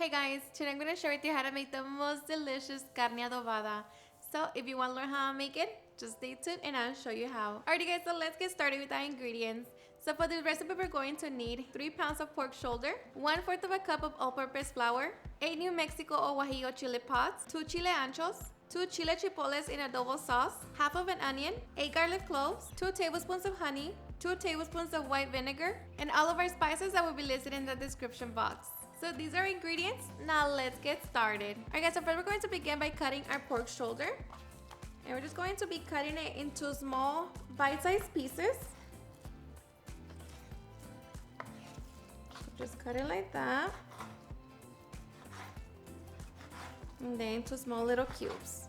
Hey guys, today I'm going to share with you how to make the most delicious carne adobada. So if you want to learn how to make it, just stay tuned and I'll show you how. Alrighty guys, so let's get started with our ingredients. So for this recipe, we're going to need 3 pounds of pork shoulder, 1/4 of a cup of all-purpose flour, 8 New Mexico o Guajillo chili pods, 2 chile anchos, 2 chile chipoles in adobo sauce, half of an onion, 8 garlic cloves, 2 tablespoons of honey, 2 tablespoons of white vinegar, and all of our spices that will be listed in the description box. So these are ingredients. Now let's get started. Alright guys, so first we're going to begin by cutting our pork shoulder. And we're just going to be cutting it into small bite-sized pieces. Just cut it like that. And then into small little cubes.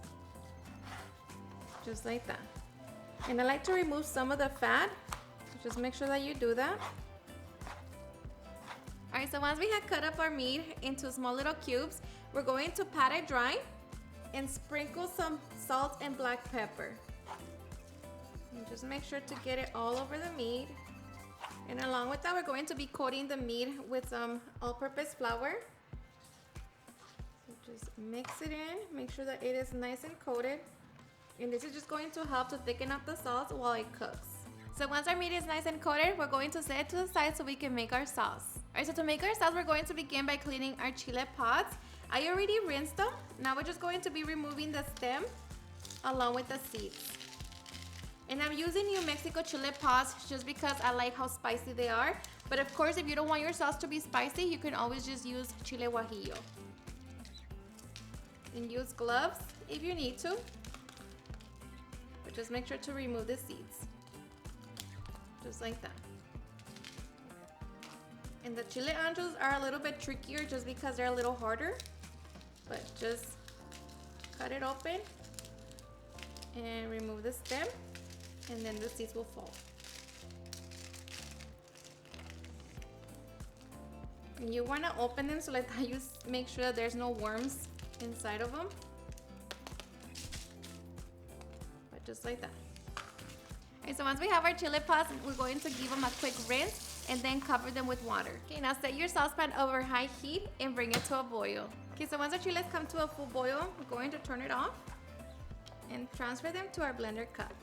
Just like that. And I like to remove some of the fat. So just make sure that you do that. Alright, so once we have cut up our meat into small little cubes, we're going to pat it dry and sprinkle some salt and black pepper. And just make sure to get it all over the meat. And along with that, we're going to be coating the meat with some all-purpose flour. So just mix it in, make sure that it is nice and coated. And this is just going to help to thicken up the sauce while it cooks. So once our meat is nice and coated, we're going to set it to the side so we can make our sauce. Alright, so to make our sauce, we're going to begin by cleaning our chile pods. I already rinsed them. Now we're just going to be removing the stem along with the seeds. And I'm using New Mexico chile pods just because I like how spicy they are. But of course, if you don't want your sauce to be spicy, you can always just use chile guajillo. And use gloves if you need to. But just make sure to remove the seeds. Just like that. And the chile anchos are a little bit trickier just because they're a little harder. But just cut it open and remove the stem, and then the seeds will fall. And you want to open them so like that you make sure that there's no worms inside of them. But just like that. Okay, so once we have our chili pods, we're going to give them a quick rinse and then cover them with water. Okay, now set your saucepan over high heat and bring it to a boil. Okay, so once our chiles come to a full boil, we're going to turn it off and transfer them to our blender cup.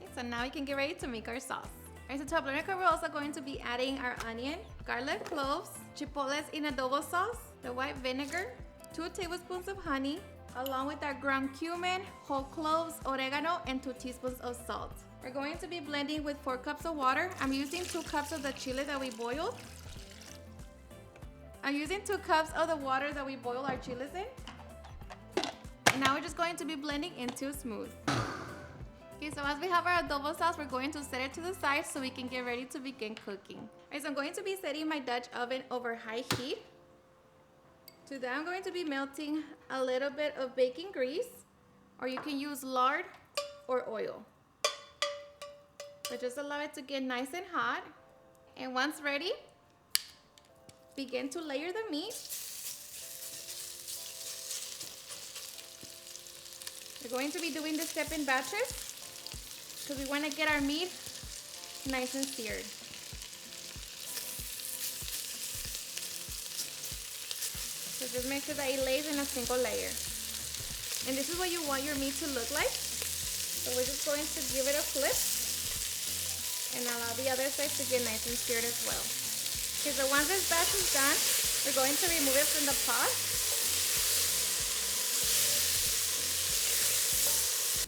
Okay, so now we can get ready to make our sauce. Alright, so to our blender cup, we're also going to be adding our onion, garlic cloves, chipoles in adobo sauce, the white vinegar, 2 tablespoons of honey, along with our ground cumin, whole cloves, oregano, and 2 teaspoons of salt. We're going to be blending with 4 cups of water. I'm using 2 cups of the chile that we boiled. I'm using 2 cups of the water that we boiled our chiles in. And now we're just going to be blending until smooth. Okay, so as we have our adobo sauce, we're going to set it to the side so we can get ready to begin cooking. Alright, so I'm going to be setting my Dutch oven over high heat. To that, I'm going to be melting a little bit of bacon grease, or you can use lard or oil. But just allow it to get nice and hot. And once ready, begin to layer the meat. We're going to be doing this step in batches because we want to get our meat nice and seared. So just make sure that it lays in a single layer. And this is what you want your meat to look like. So we're just going to give it a flip and allow the other side to get nice and seared as well. Okay, so once this batch is done, we're going to remove it from the pot.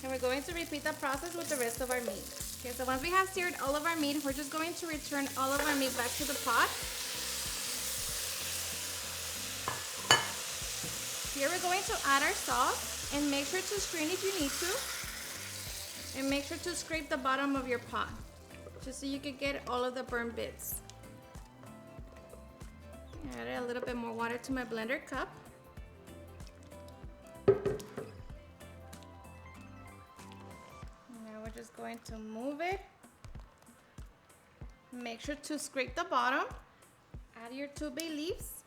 And we're going to repeat the process with the rest of our meat. Okay, so once we have seared all of our meat, we're just going to return all of our meat back to the pot. Here we're going to add our sauce and make sure to strain if you need to. And make sure to scrape the bottom of your pot just so you can get all of the burnt bits. Add a little bit more water to my blender cup. Now we're just going to move it. Make sure to scrape the bottom. Add your 2 bay leaves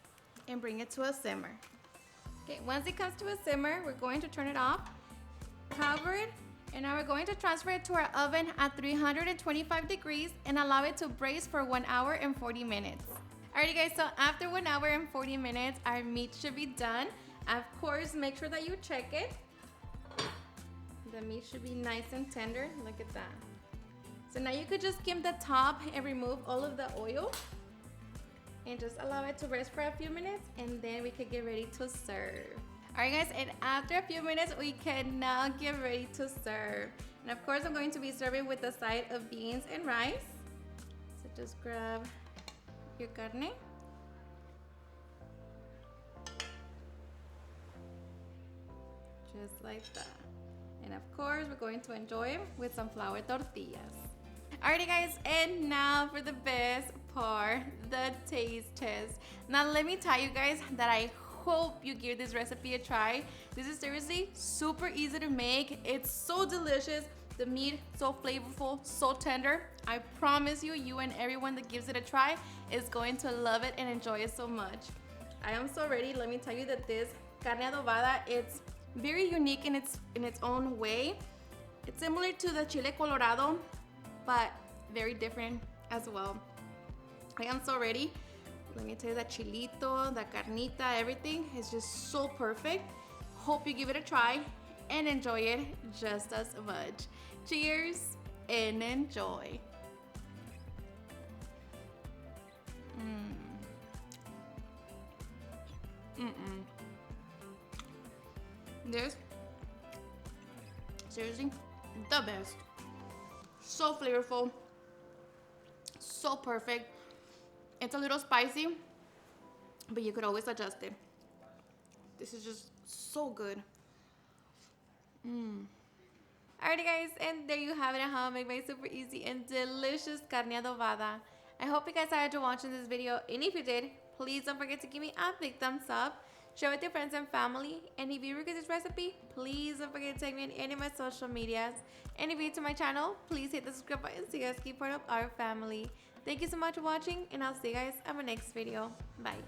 and bring it to a simmer. Okay, once it comes to a simmer, we're going to turn it off, cover it, and now we're going to transfer it to our oven at 325 degrees and allow it to braise for 1 hour and 40 minutes. Alrighty guys, so after 1 hour and 40 minutes, our meat should be done. Of course, make sure that you check it. The meat should be nice and tender. Look at that. So now you could just skim the top and remove all of the oil and just allow it to rest for a few minutes, and then we could get ready to serve. Alright guys, and after a few minutes, we can now get ready to serve. And of course, I'm going to be serving with a side of beans and rice. So just grab your carne. Just like that. And of course, we're going to enjoy it with some flour tortillas. Alrighty guys, and now for the best part, the taste test. Now let me tell you guys that I hope you give this recipe a try. This is seriously super easy to make. It's so delicious. The meat, so flavorful, so tender. I promise you, you and everyone that gives it a try is going to love it and enjoy it so much. I am so ready. Let me tell you that this carne adobada, it's very unique in its own way. It's similar to the chile colorado, but very different as well. I am so ready. Let me tell you, that chilito, the carnita, everything is just so perfect. Hope you give it a try and enjoy it just as much. Cheers and enjoy. This, seriously, the best. So flavorful, so perfect. It's a little spicy, but you could always adjust it. This is just so good. Alrighty guys, and there you have it, how I make my super easy and delicious carne adobada. I hope you guys enjoyed watching this video, and if you did, please don't forget to give me a big thumbs up, share with your friends and family, and if you regret this recipe, please don't forget to tag me on any of my social medias. And if you're new to my channel, please hit the subscribe button so you guys keep part of our family. Thank you so much for watching, and I'll see you guys on my next video. Bye.